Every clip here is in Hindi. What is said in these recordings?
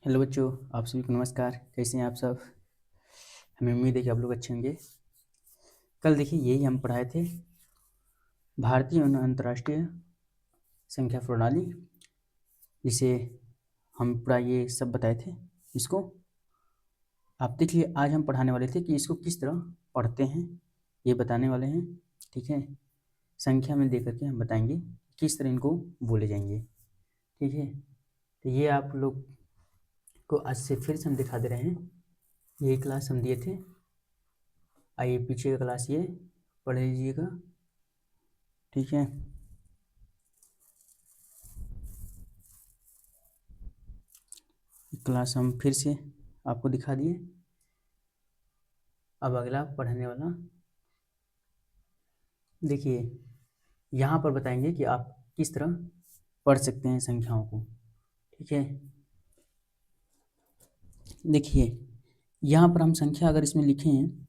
हेलो बच्चों, आप सभी को नमस्कार। कैसे हैं आप सब? हमें उम्मीद है कि आप लोग अच्छे होंगे। कल देखिए यही हम पढ़ाए थे, भारतीय और अंतर्राष्ट्रीय संख्या प्रणाली, जिसे हम पूरा ये सब बताए थे। इसको आप देखिए, आज हम पढ़ाने वाले थे कि इसको किस तरह पढ़ते हैं, ये बताने वाले हैं। ठीक है, संख्या में दे करके हम बताएंगे किस तरह इनको बोले जाएंगे। ठीक है, तो ये आप लोग को आज से फिर से हम दिखा दे रहे हैं। यही क्लास हम दिए थे, आइए पीछे का क्लास ये पढ़ लीजिएगा। ठीक है, क्लास हम फिर से आपको दिखा दिए। अब अगला पढ़ने वाला देखिए, यहाँ पर बताएंगे कि आप किस तरह पढ़ सकते हैं संख्याओं को। ठीक है, देखिए यहाँ पर हम संख्या अगर इसमें लिखे हैं,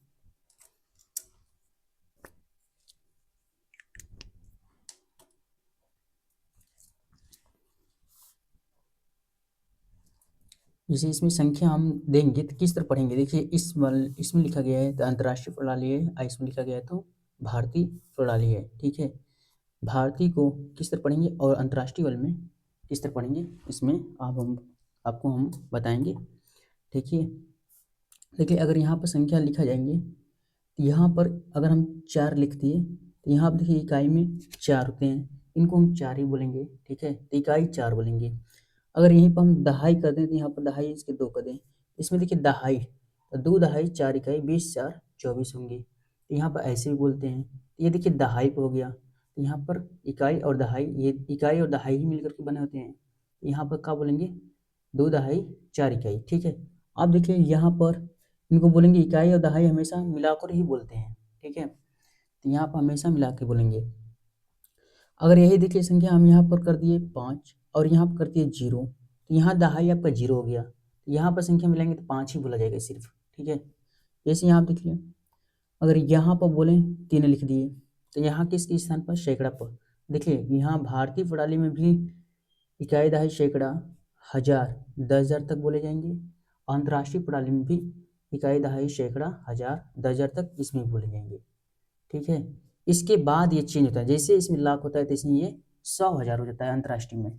जैसे इसमें संख्या हम देंगे तो किस तरह पढ़ेंगे। देखिए इसमें लिखा गया है तो अंतर्राष्ट्रीय प्रणाली है, और इसमें लिखा गया है तो भारतीय प्रणाली है। ठीक है, भारतीय को किस तरह पढ़ेंगे और अंतर्राष्ट्रीय वाले में किस तरह पढ़ेंगे, इसमें आपको हम बताएंगे। देखिए देखिए अगर यहाँ पर संख्या लिखा जाएंगे तो यहाँ पर अगर हम 4 लिख दिए तो यहाँ पर देखिए इकाई में 4 होते हैं, इनको हम 4 ही बोलेंगे। ठीक है, तो इकाई 4 बोलेंगे। अगर यहीं पर हम दहाई कर दें तो यहाँ पर दहाई इसके 2 कर दें, इसमें देखिए दहाई तो 2 दहाई 4 इकाई 20 4 24 होंगे, तो यहाँ पर ऐसे भी बोलते हैं। तो ये देखिए दहाई पे हो गया, तो यहाँ पर इकाई और दहाई, ये इकाई और दहाई ही मिलकर के बने होते हैं। यहाँ पर क्या बोलेंगे, 2 दहाई 4 इकाई। ठीक है, अब देखिए यहाँ पर इनको बोलेंगे इकाई और दहाई हमेशा मिलाकर ही बोलते हैं। ठीक है, तो यहाँ पर हमेशा मिला के बोलेंगे। अगर यही देखिए संख्या हम यहाँ पर कर दिए 5 और यहाँ पर कर दिए 0, तो यहाँ दहाई आपका 0 हो गया, तो यहाँ पर संख्या मिलाएंगे तो 5 ही बोला जाएगा सिर्फ। ठीक है, जैसे यहाँ आप देखिए अगर यहाँ पर बोले 3 लिख दिए तो यहाँ किसके स्थान पर, सैकड़ा पर। देखिए यहाँ भारतीय प्रणाली में भी इकाई दहाई सैकड़ा हजार 10,000 तक बोले जाएंगे, अंतर्राष्ट्रीय प्रणाली में भी इकाई दहाई सैकड़ा हजार 10,000 तक इसमें बोले जाएंगे। ठीक है, इसके बाद ये चेंज होता है, जैसे इसमें लाख होता है तो इसमें ये 100,000 हो जाता है अंतर्राष्ट्रीय में।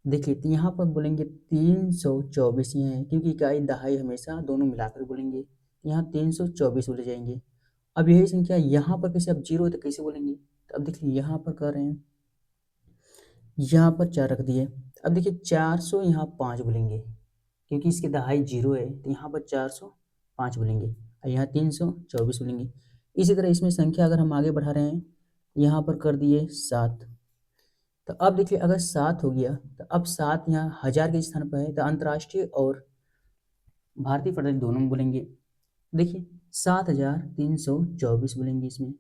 देखिए तो यहाँ पर बोलेंगे 324 ये है, क्योंकि इकाई दहाई हमेशा दोनों मिलाकर बोलेंगे, यहाँ 324 बोले जाएंगे। अब यही संख्या यहाँ पर कैसे, अब 0 है तो कैसे बोलेंगे, तो अब देखिए यहाँ पर कर रहे हैं, यहाँ पर 4 रख दिए, अब देखिए 400 यहाँ 5 बोलेंगे, क्योंकि इसके दहाई 0 है तो यहाँ पर 405 बोलेंगे, और यहाँ 324 बोलेंगे। इसी तरह इसमें संख्या अगर हम आगे बढ़ा रहे हैं, यहाँ पर कर दिए 7, तो अब देखिए अगर 7 हो गया तो अब 7 यहाँ हजार के स्थान पर है, तो अंतर्राष्ट्रीय और भारतीय प्रणाली दोनों में बोलेंगे। देखिए 7,324 बोलेंगे, इसमें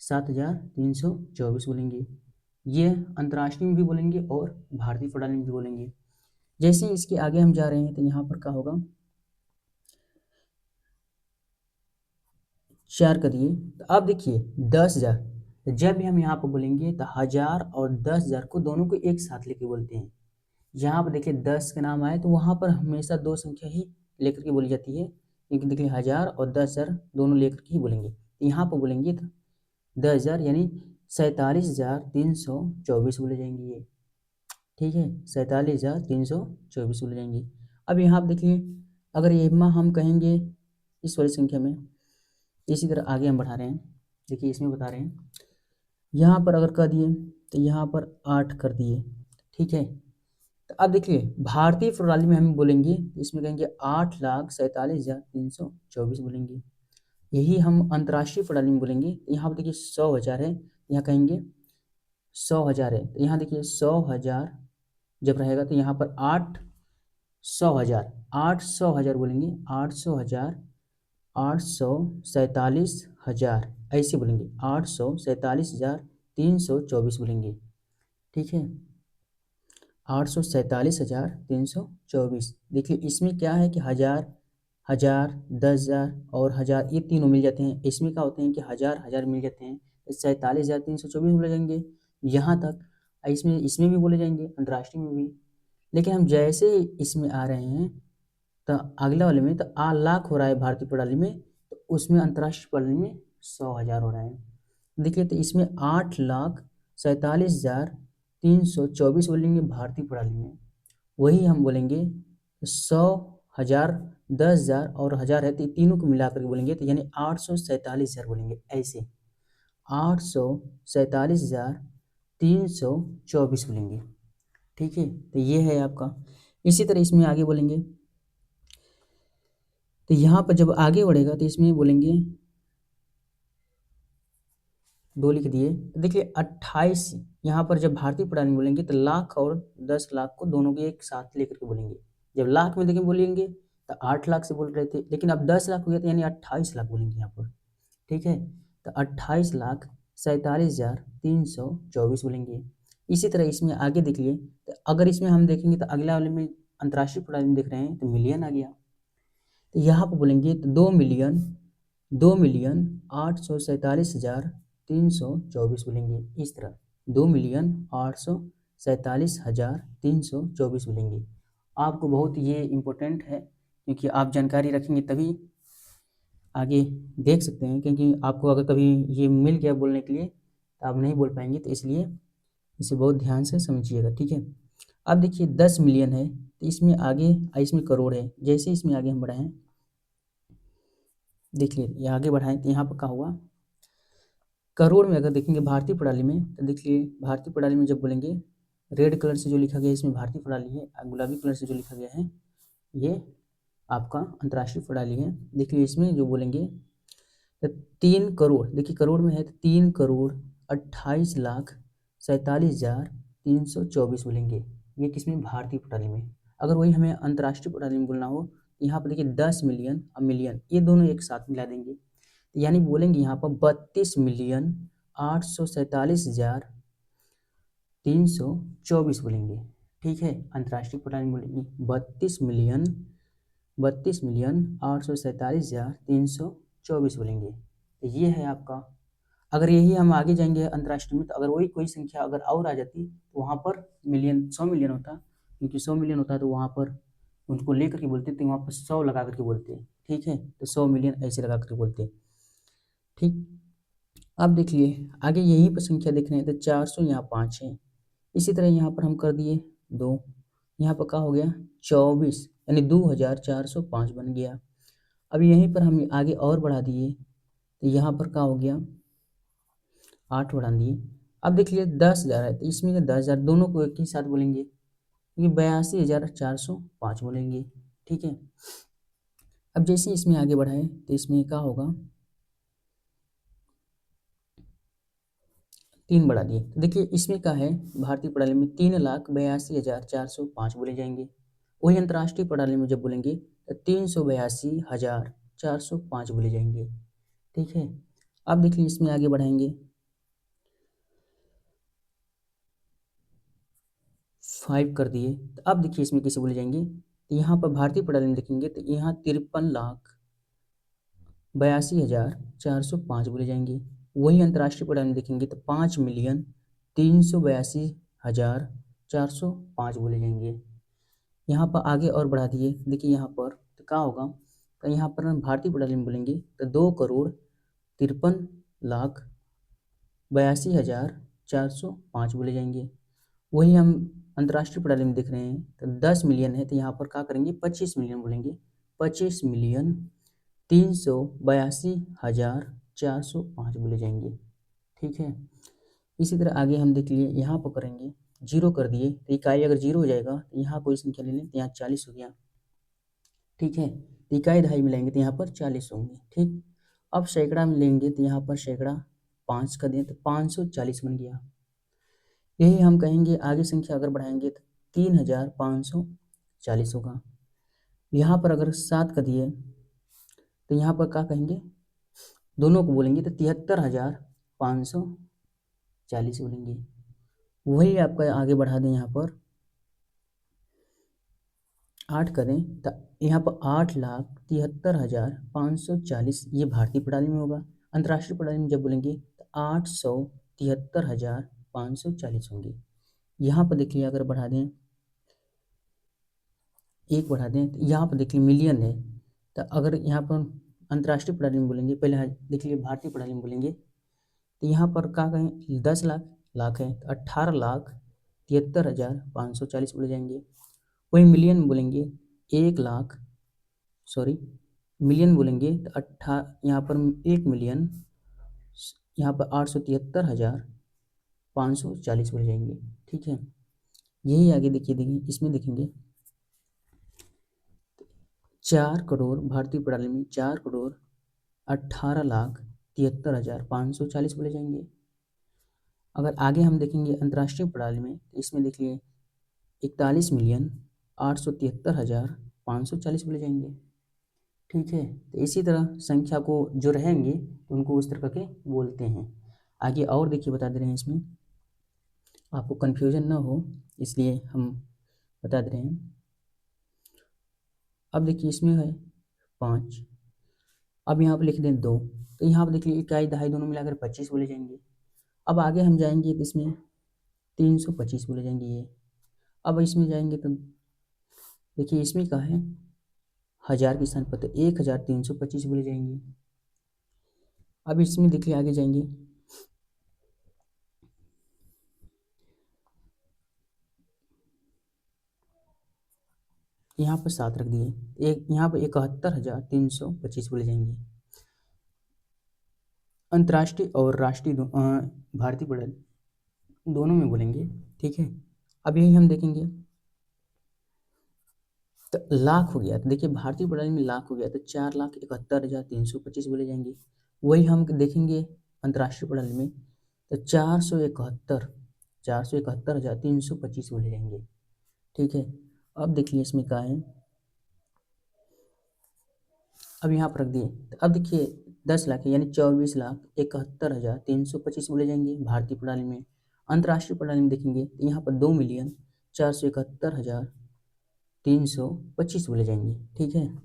7,324 बोलेंगे, ये अंतर्राष्ट्रीय में भी बोलेंगे और भारतीय प्रणाली में भी बोलेंगे। जैसे इसके आगे हम जा रहे हैं तो यहाँ पर क्या होगा, 4 करिए, तो अब देखिए 10,000, तो जब भी हम यहाँ पर बोलेंगे तो 1000 और 10,000 को दोनों को एक साथ लेके बोलते हैं। यहाँ पर देखिए 10 का नाम आए तो वहाँ पर हमेशा 2 संख्या ही लेकर के बोली जाती है, क्योंकि देखिए 1000 और 10,000 दोनों लेकर के ही बोलेंगे। यहाँ पर बोलेंगे तो 10,000 यानी 47,324 बोले जाएंगे ये। ठीक है, 47,324 बोले जाएंगे। अब यहाँ पर देखिए अगर ये हम कहेंगे इस वाली संख्या में, इसी तरह आगे हम बढ़ा रहे हैं। देखिए इसमें बता रहे हैं, यहाँ पर अगर कर दिए तो यहाँ पर 8 कर दिए। ठीक है, तो अब देखिए भारतीय प्रणाली में हम बोलेंगे, इसमें कहेंगे 8,47,324 बोलेंगे। यही हम अंतर्राष्ट्रीय प्रणाली में बोलेंगे, यहाँ पर देखिए 100,000 है, यहाँ कहेंगे 100,000 है, तो यहाँ देखिए 100,000 जब रहेगा तो यहाँ पर 800,000 800,000 बोलेंगे, 800,000 847,000 ऐसे बोलेंगे, 847,324 बोलेंगे। ठीक है, 847,324। देखिए इसमें क्या है कि हजार हजार 10,000 और हजार ये तीनों मिल जाते हैं, इसमें क्या होते हैं कि हजार हजार मिल जाते हैं, 47,324 बोले जाएंगे यहाँ तक। इसमें इसमें भी बोले जाएंगे, अंतर्राष्ट्रीय में भी। लेकिन हम जैसे ही इसमें आ रहे हैं तो अगला वाले में तो लाख हो रहा है भारतीय प्रणाली में, तो उसमें अंतर्राष्ट्रीय प्रणाली में 100,000 हो रहा है। देखिए तो इसमें 8,47,324 बोलेंगे भारतीय प्रणाली में, वही हम बोलेंगे 100,000, 10,000 और 1,000 है, तो तीनों को मिलाकर के बोलेंगे तो यानी 847,000 बोलेंगे। ऐसे 847,324 बोलेंगे। ठीक है, तो ये है आपका। इसी तरह इसमें आगे बोलेंगे तो यहाँ पर जब आगे बढ़ेगा तो इसमें बोलेंगे 2 लिख दिए। तो देखिए 28, यहाँ पर जब भारतीय प्रणाली में बोलेंगे तो लाख और 10 लाख को दोनों के एक साथ लेकर के बोलेंगे। जब लाख में देखिए बोलेंगे तो 8 लाख से बोल रहे थे, लेकिन अब 10 लाख हो गया तो यानी 28 लाख बोलेंगे यहाँ पर। ठीक है, तो 28,47,324 बोलेंगे। इसी तरह इसमें आगे देखिए, तो अगर इसमें हम देखेंगे तो अगला वाले में अंतर्राष्ट्रीय प्रणाली में देख रहे हैं तो मिलियन आ गया, तो यहाँ पर बोलेंगे तो 2,08,47,324 बोलेंगे। इस तरह 2,08,47,324 बोलेंगे। आपको बहुत ये इम्पोर्टेंट है, क्योंकि आप जानकारी रखेंगे तभी आगे देख सकते हैं, क्योंकि आपको अगर कभी ये मिल गया बोलने के लिए तो आप नहीं बोल पाएंगे, तो इसलिए इसे बहुत ध्यान से समझिएगा। ठीक है, अब देखिए 10 मिलियन है, तो इसमें आगे इसमें करोड़ है। जैसे इसमें आगे हम बढ़ाएं, देखिए ये आगे बढ़ाएं तो यहाँ पर क्या हुआ, करोड़ में अगर देखेंगे भारतीय प्रणाली में, तो देखिए भारतीय प्रणाली में जब बोलेंगे रेड कलर से जो लिखा गया है इसमें भारतीय प्रणाली है, गुलाबी कलर से जो लिखा गया है ये आपका अंतर्राष्ट्रीय प्रणाली है। देखिए इसमें जो बोलेंगे तो 3 करोड़, देखिए करोड़ में है तो 3,28,47,324 बोलेंगे। ये किसमें, भारतीय प्रणाली में। अगर वही हमें अंतर्राष्ट्रीय प्रणाली में बोलना हो तो यहाँ पर देखिए 10 मिलियन और मिलियन ये दोनों एक साथ मिला देंगे, तो यानी बोलेंगे यहाँ पर 32,847,324 बोलेंगे। ठीक है, अंतर्राष्ट्रीय प्रणाली में बोलेंगे 32,847,324 बोलेंगे। तो ये है आपका। अगर यही हम आगे जाएंगे अंतर्राष्ट्रीय में, तो अगर वही कोई संख्या अगर और आ जाती तो वहाँ पर मिलियन 100 मिलियन होता, क्योंकि 100 मिलियन होता तो वहाँ पर उनको लेकर के बोलते थे, वहाँ पर 100 लगा करके बोलते। ठीक है, तो 100 मिलियन ऐसे लगा करके बोलते। ठीक, अब देखिए आगे यहीं पर संख्या देख रहे हैं तो 400 यहाँ 5 है। इसी तरह यहाँ पर हम कर दिए 2, यहाँ पर क्या हो गया 24, यानी 2,405 बन गया। अब यहीं पर हम आगे और बढ़ा दिए तो यहाँ पर क्या हो गया 8 बढ़ा दिए। अब देख लीजिए 10,000 है, तो इसमें 10,000 दोनों को एक ही साथ बोलेंगे, क्योंकि 82,405 बोलेंगे। ठीक है, अब जैसे इसमें आगे बढ़ाए तो इसमें क्या होगा 3 बढ़ा दिए। तो देखिए इसमें क्या है, भारतीय प्रणाली में 3,82,405 बोले जाएंगे। वही अंतर्राष्ट्रीय प्रणाली में जब बोलेंगे तो 382,405 बोले जाएंगे। ठीक है, अब देखिए इसमें आगे बढ़ाएंगे 5 कर दिए, तो अब देखिए इसमें कैसे बोले जाएंगे, तो यहाँ पर भारतीय प्रणाली में देखेंगे तो यहाँ 53,82,405 बोले जाएंगे। वही अंतर्राष्ट्रीय प्रणाली में देखेंगे तो 5,382,405 बोले जाएंगे। यहाँ पर आगे और बढ़ा दिए, देखिए यहाँ पर तो क्या होगा, तो यहाँ पर हम भारतीय प्रणाली में बोलेंगे तो 2,53,82,405 बोले जाएंगे। वही हम अंतर्राष्ट्रीय प्रणाली में देख रहे हैं तो 10 मिलियन है, तो यहाँ पर क्या करेंगे 25 मिलियन बोलेंगे। 25,382,405 बोले जाएंगे। ठीक है, इसी तरह आगे हम देख लिए यहाँ पर करेंगे 0 कर दिए, तो इकाई अगर 0 हो जाएगा तो यहाँ कोई संख्या ले लें तो यहाँ 40 हो गया। ठीक है, तो इकाई दहाई मिलाएंगे तो यहाँ पर 40 होंगे। ठीक, अब सैकड़ा में लेंगे तो यहाँ पर सैकड़ा 5 का दें तो 540 बन गया। यही हम कहेंगे आगे संख्या अगर बढ़ाएंगे तो 3,540 होगा। यहाँ पर अगर 7 का दिए तो यहाँ पर क्या कहेंगे, दोनों को बोलेंगे तो 73,540 बोलेंगे। वही आपका आगे बढ़ा दें, यहाँ पर 8 करें तो यहाँ पर 8,73,540 ये भारतीय प्रणाली में होगा। अंतर्राष्ट्रीय प्रणाली में जब बोलेंगे तो 8,73,540 होंगे। यहाँ पर देखिए अगर बढ़ा दें 1 बढ़ा दें तो यहाँ पर देखिए मिलियन है, तो अगर यहाँ पर अंतर्राष्ट्रीय प्रणाली में बोलेंगे, पहले देख लीजिए भारतीय प्रणाली में बोलेंगे तो यहाँ पर क्या कहें 10 लाख लाख है तो 18,73,540 बोले जाएंगे। वही मिलियन बोलेंगे 1 लाख, सॉरी मिलियन बोलेंगे तो यहाँ पर 1 मिलियन, यहाँ पर 873,540 बोले जाएंगे। ठीक है, यही आगे देखिए इसमें देखेंगे 4 करोड़, भारतीय प्रणाली में 4,18,73,540 बोले जाएंगे। अगर आगे हम देखेंगे अंतर्राष्ट्रीय प्रणाली में तो इसमें देखिए 41,873,540 बोले जाएंगे। ठीक है, तो इसी तरह संख्या को जो रहेंगे उनको उस तरह करके बोलते हैं। आगे और देखिए बता दे रहे हैं, इसमें आपको कन्फ्यूजन ना हो इसलिए हम बता दे रहे हैं। अब देखिए इसमें है 5, अब यहाँ पर लिख दें 2, तो यहाँ पर देखिए इकाई दहाई दोनों मिलाकर 25 बोले जाएंगे। अब आगे हम जाएंगे तो इसमें 325 बोले जाएंगे ये। अब इसमें जाएंगे तो देखिए इसमें क्या है हज़ार के स्थान पर तो 1,325 बोले जाएंगे। अब इसमें देखिए आगे जाएंगे यहाँ पर 7 रख दिए, एक यहाँ पर 71,325 बोले जाएंगे। अंतर्राष्ट्रीय और राष्ट्रीय भारतीय प्रणाली दोनों में बोलेंगे। ठीक है, अब यही हम देखेंगे तो लाख हो गया, तो देखिए भारतीय प्रणाली में लाख हो गया तो 4,71,325 बोले जाएंगे। वही हम देखेंगे अंतर्राष्ट्रीय प्रणाली में तो 471,325 बोले जाएंगे। ठीक है, अब देखिए इसमें क्या है, अब यहाँ पर रख दिए तो अब देखिए 10 लाख है यानी 24,71,325 बोले जाएंगे भारतीय प्रणाली में। अंतर्राष्ट्रीय प्रणाली में देखेंगे तो यहाँ पर 2,471,325 बोले जाएंगे। ठीक है,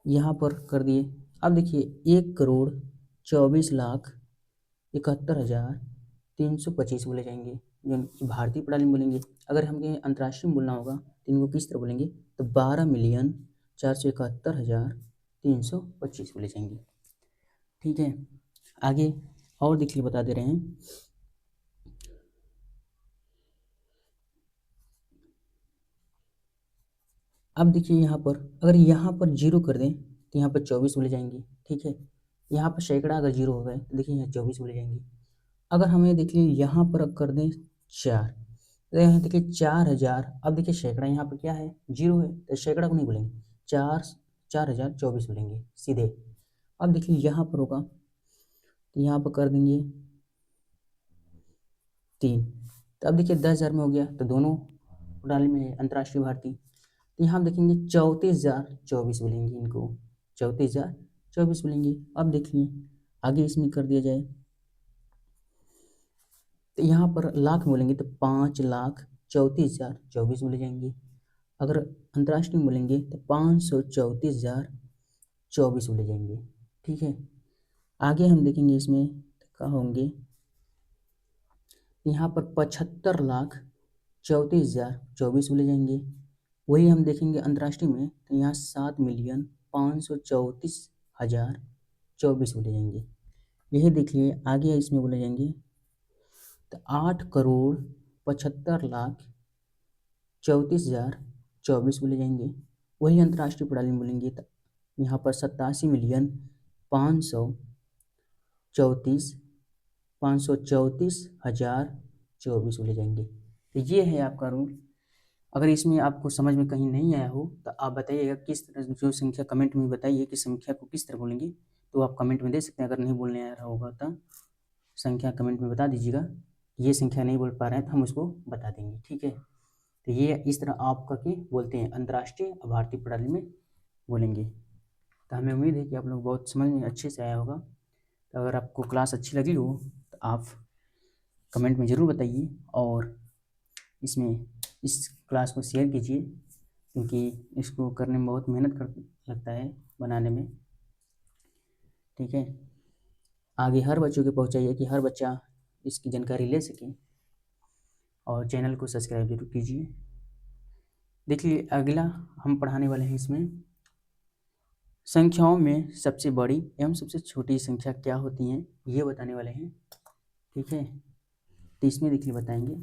यहाँ पर कर दिए। अब देखिए 1,24,71,325 बोले जाएंगे जो भारतीय प्रणाली में बोलेंगे। अगर हमें अंतर्राष्ट्रीय में बोलना होगा तो इनको किस तरह बोलेंगे तो 12,471,325 बोले जाएंगे। ठीक है, आगे और देखिए बता दे रहे हैं। अब देखिए यहाँ पर अगर यहाँ पर 0 कर दें तो यहाँ पर 24 बोले जाएंगे। ठीक है, यहाँ पर सैकड़ा अगर 0 हो गए तो देखिए यहाँ 24 बोले जाएंगे। अगर हमें देखिए यहाँ पर कर दें 4 तो यहाँ देखिए 4,000, अब देखिए सैकड़ा यहाँ पर क्या है 0 है तो सैकड़ा को नहीं बोलेंगे, 4,024 बोलेंगे सीधे। अब देखिए यहाँ पर होगा तो यहाँ पर कर देंगे 3, तो अब देखिए 10,000 में हो गया तो दोनों प्रणाली में अंतर्राष्ट्रीय भारतीय। तो यहाँ देखेंगे 34,024 बोलेंगे इनको, 34,024 बोलेंगे। अब देखिए आगे इसमें कर दिया जाए तो यहाँ पर लाख बोलेंगे तो 5,34,024 बोले जाएंगे। अगर अंतर्राष्ट्रीय में बोलेंगे तो 534,024 बोले जाएंगे। ठीक है, आगे हम देखेंगे इसमें क्या होंगे, यहाँ पर 75,34,024 बोले जाएंगे। वही हम देखेंगे अंतर्राष्ट्रीय में तो यहाँ 7,534,024 बोले जाएंगे। यही देखिए आगे इसमें बोले जाएंगे तो 8,75,34,024 बोले जाएंगे। वही अंतर्राष्ट्रीय प्रणाली में बोलेंगे तो यहाँ पर 87,534,024 बोले जाएंगे। तो ये है आपका रूल। अगर इसमें आपको समझ में कहीं नहीं आया हो तो आप बताइएगा किस तरह जो संख्या, कमेंट में बताइए कि संख्या को किस तरह बोलेंगे, तो आप कमेंट में दे सकते हैं। अगर नहीं बोलने आ रहा होगा तो संख्या कमेंट में बता दीजिएगा, ये संख्या नहीं बोल पा रहे हैं तो हम उसको बता देंगे। ठीक है, तो ये इस तरह आप करके बोलते हैं अंतर्राष्ट्रीय और भारतीय प्रणाली में बोलेंगे। तो हमें उम्मीद है कि आप लोग बहुत समझ में अच्छे से आया होगा। तो अगर आपको क्लास अच्छी लगी हो तो आप कमेंट में ज़रूर बताइए और इसमें इस क्लास को शेयर कीजिए, क्योंकि इसको करने में बहुत मेहनत लगता है बनाने में। ठीक है, आगे हर बच्चों के पहुंचाइए कि हर बच्चा इसकी जानकारी ले सके और चैनल को सब्सक्राइब जरूर कीजिए। देखिए अगला हम पढ़ाने वाले हैं इसमें संख्याओं में सबसे बड़ी एवं सबसे छोटी संख्या क्या होती हैं ये बताने वाले हैं। ठीक है, तो इसमें देखिए बताएंगे।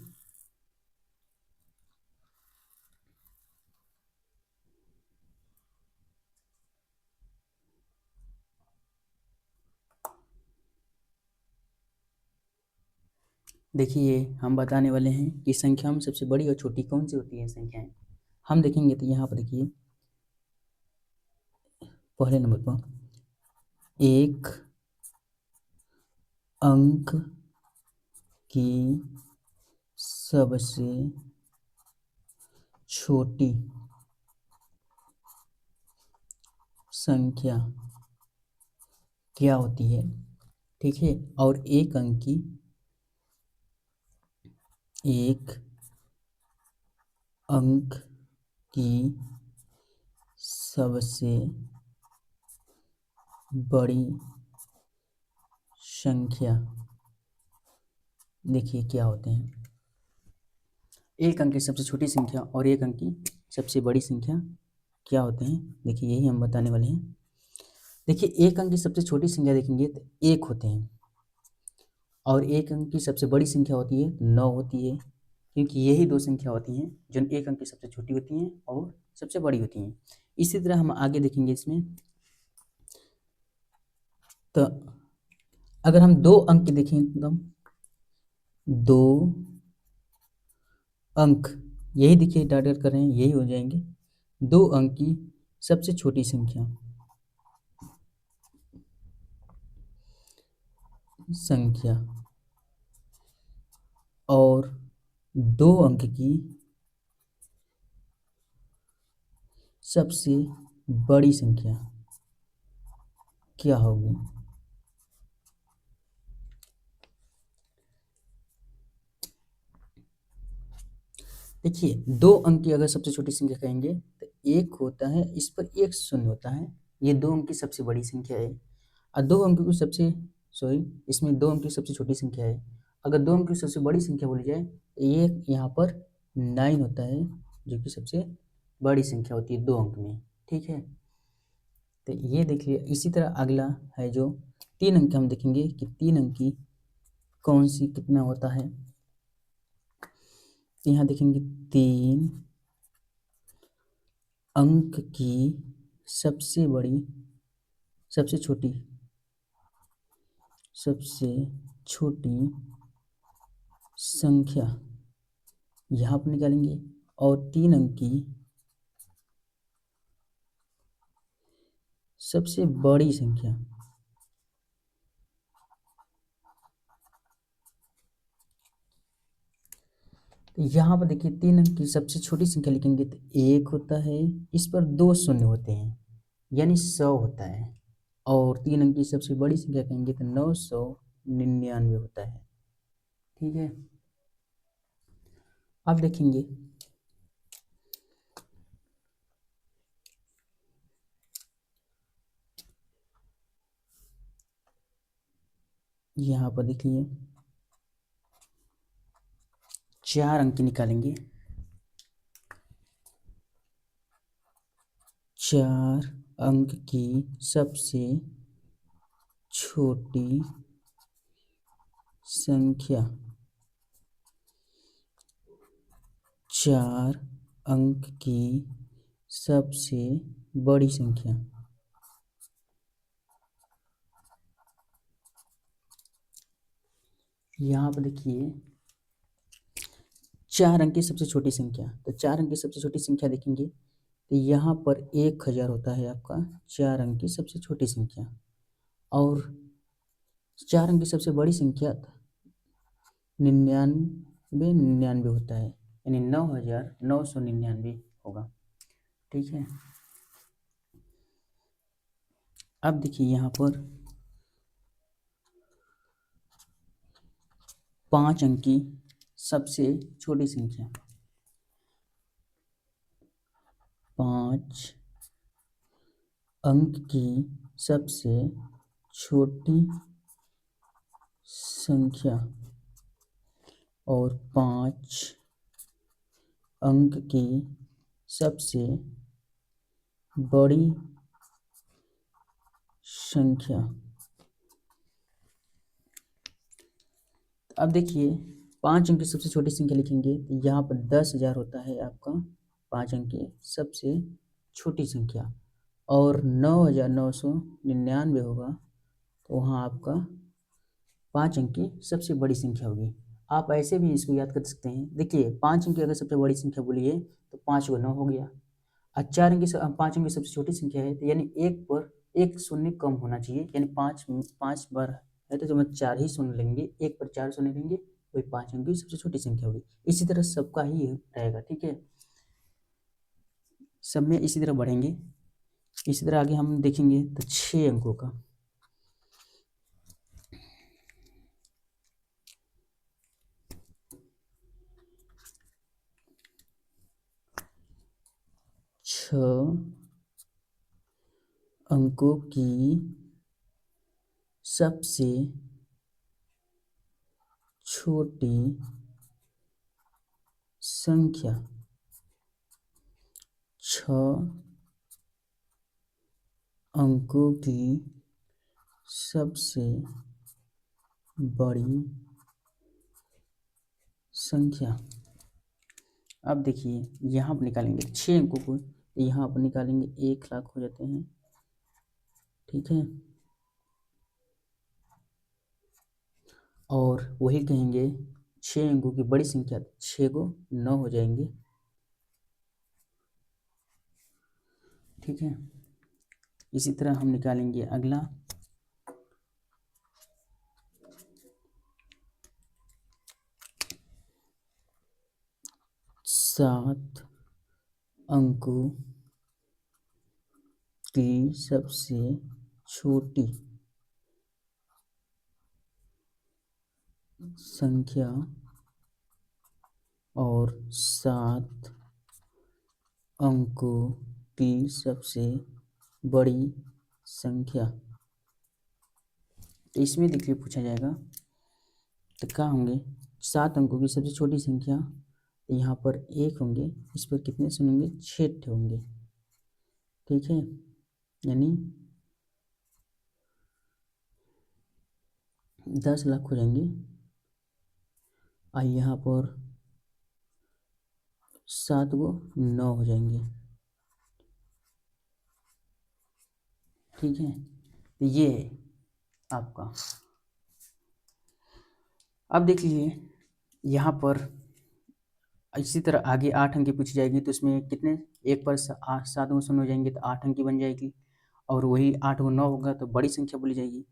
देखिए हम बताने वाले हैं कि संख्या में सबसे बड़ी और छोटी कौन सी होती है संख्याएं। हम देखेंगे तो यहाँ पर देखिए पहले नंबर पर एक अंक की सबसे छोटी संख्या क्या होती है। ठीक है, और एक अंक की सबसे बड़ी संख्या देखिए क्या होते हैं। एक अंक की सबसे छोटी संख्या और एक अंक की सबसे बड़ी संख्या क्या होते हैं, देखिए यही हम बताने वाले हैं। देखिए एक अंक की सबसे छोटी संख्या देखेंगे तो एक होते हैं और एक अंक की सबसे बड़ी संख्या होती है 9 होती है, क्योंकि यही दो संख्या होती हैं जो एक अंक की सबसे छोटी होती हैं और सबसे बड़ी होती हैं। इसी तरह हम आगे देखेंगे इसमें, तो अगर हम दो अंक की देखें तो दो अंक यही देखिए टारगेट कर रहे हैं, यही हो जाएंगे दो अंक की सबसे छोटी संख्या और दो अंक की सबसे बड़ी संख्या क्या होगी। देखिए दो अंक की अगर सबसे छोटी संख्या कहेंगे तो एक होता है, इस पर एक शून्य होता है, ये दो अंक की सबसे बड़ी संख्या है। और दो अंक की सबसे इसमें दो अंक की सबसे छोटी संख्या है। अगर दो अंक की सबसे बड़ी संख्या बोली जाए तो ये यहाँ पर 9 होता है जो कि सबसे बड़ी संख्या होती है दो अंक में। ठीक है, तो ये देखिए इसी तरह अगला है जो तीन अंक, हम देखेंगे कि तीन अंक की कौन सी कितना होता है। यहाँ देखेंगे तीन अंक की सबसे बड़ी सबसे छोटी संख्या यहाँ पर निकालेंगे और तीन अंक की सबसे बड़ी संख्या तो यहाँ पर देखिए तीन अंक की सबसे छोटी संख्या लिखेंगे तो एक होता है, इस पर दो शून्य होते हैं यानी 100 होता है। और तीन अंक की सबसे बड़ी संख्या कहेंगे तो 999 होता है। ठीक है, अब देखेंगे यहाँ पर देखिए चार अंक निकालेंगे। चार अंक की सबसे छोटी संख्या चार अंक की सबसे बड़ी संख्या यहाँ पर देखिए चार अंक की सबसे छोटी संख्या, तो चार अंक की सबसे छोटी संख्या देखेंगे तो यहाँ पर 1000 होता है आपका चार अंक की सबसे छोटी संख्या। और चार अंक की सबसे बड़ी संख्या 99 होता है यानी 9999 होगा। ठीक है, अब देखिए यहाँ पर पाँच अंक की सबसे छोटी संख्या, पाँच अंक की सबसे छोटी संख्या और पाँच अंक की सबसे बड़ी संख्या। अब देखिए 5 अंक की सबसे छोटी संख्या लिखेंगे तो यहाँ पर 10,000 होता है आपका 5 अंक की सबसे छोटी संख्या, और 9,999 होगा तो वहाँ आपका 5 अंक की सबसे बड़ी संख्या होगी। आप ऐसे भी इसको याद कर सकते हैं। देखिए 5 अंक की अगर सबसे बड़ी संख्या बोली है तो 5 को 9 हो गया, और 4 अंक की 5 अंक की सबसे छोटी संख्या है तो यानी एक पर एक शून्य कम होना चाहिए, यानी 5 बार है तो हम 4 ही शून्य लेंगे, एक पर 4 शून्य लेंगे, वही 5 अंक की सबसे छोटी संख्या होगी। इसी तरह सबका ही रहेगा, ठीक है, सब में इसी तरह बढ़ेंगे। इसी तरह आगे हम देखेंगे तो 6 अंकों का। छः अंकों की सबसे छोटी संख्या 6 अंकों की सबसे बड़ी संख्या। अब देखिए यहाँ पर निकालेंगे 6 अंकों को, तो यहाँ पर निकालेंगे 1,00,000 हो जाते हैं, ठीक है, और वही कहेंगे 6 अंकों की बड़ी संख्या, 6 को 9 हो जाएंगे, ठीक है। इसी तरह हम निकालेंगे अगला 7 अंकों की सबसे छोटी संख्या और 7 अंकों की सबसे बड़ी संख्या। तो इसमें देखिए पूछा जाएगा तो क्या होंगे 7 अंकों की सबसे छोटी संख्या, तो यहाँ पर 1 होंगे, इस पर कितने शून्य होंगे, 6 होंगे, ठीक है, यानी 10,00,000 हो जाएंगे। और यहाँ पर 7 को 9 हो जाएंगे, ठीक है। तो ये है आपका। अब देख लीजिए यहाँ पर इसी तरह आगे 8 अंक की पूछी जाएगी तो इसमें कितने, एक पर 7 को शून्य हो जाएंगे तो 8 अंक की बन जाएगी, और वही 8 को 9 होगा तो बड़ी संख्या बोली जाएगी।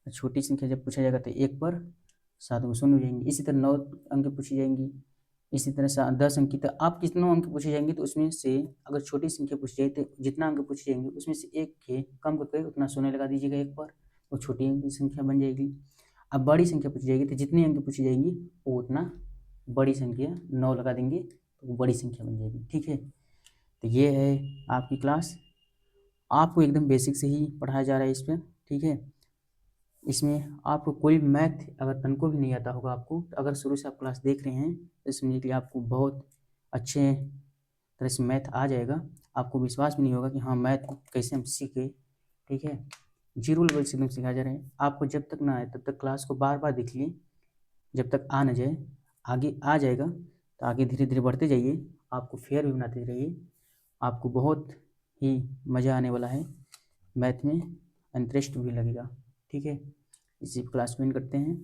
छोटी संख्या जब पूछा जाएगा तो एक पर 7 को शून्य हो जाएंगे। इसी तरह 9 अंक पूछी जाएंगी, इसी तरह 10 अंक की, तो आप कितनों अंक पूछे जाएंगे तो उसमें से अगर छोटी संख्या पूछी जाए तो जितना अंक पूछे जाएंगे उसमें से एक के कम करके उतना शून्य लगा दीजिएगा एक बार, वो छोटी अंक की संख्या बन जाएगी। अब बड़ी संख्या पूछी जाएगी तो जितनी अंक पूछी जाएंगी वो उतना बड़ी संख्या 9 लगा देंगे तो वो बड़ी संख्या बन जाएगी, ठीक है। तो ये है आपकी क्लास, आपको एकदम बेसिक से ही पढ़ाया जा रहा है इस पर, ठीक है। इसमें आपको कोई मैथ अगर तनको भी नहीं आता होगा आपको, तो अगर शुरू से आप क्लास देख रहे हैं तो समझिए कि आपको बहुत अच्छे तरह से मैथ आ जाएगा। आपको विश्वास भी नहीं होगा कि हाँ मैथ कैसे हम सीखे, ठीक है। 0 लेवल से एकदम सिखाया जा रहा है। आपको जब तक ना आए तब तक क्लास को बार बार देख लिए, जब तक आ न जाए, आगे आ जाएगा तो आगे धीरे धीरे बढ़ते जाइए, आपको फेयर भी बनाते रहिए, आपको बहुत ही मज़ा आने वाला है मैथ में, इंटरेस्ट भी लगेगा, ठीक है। इसी क्लास में करते हैं।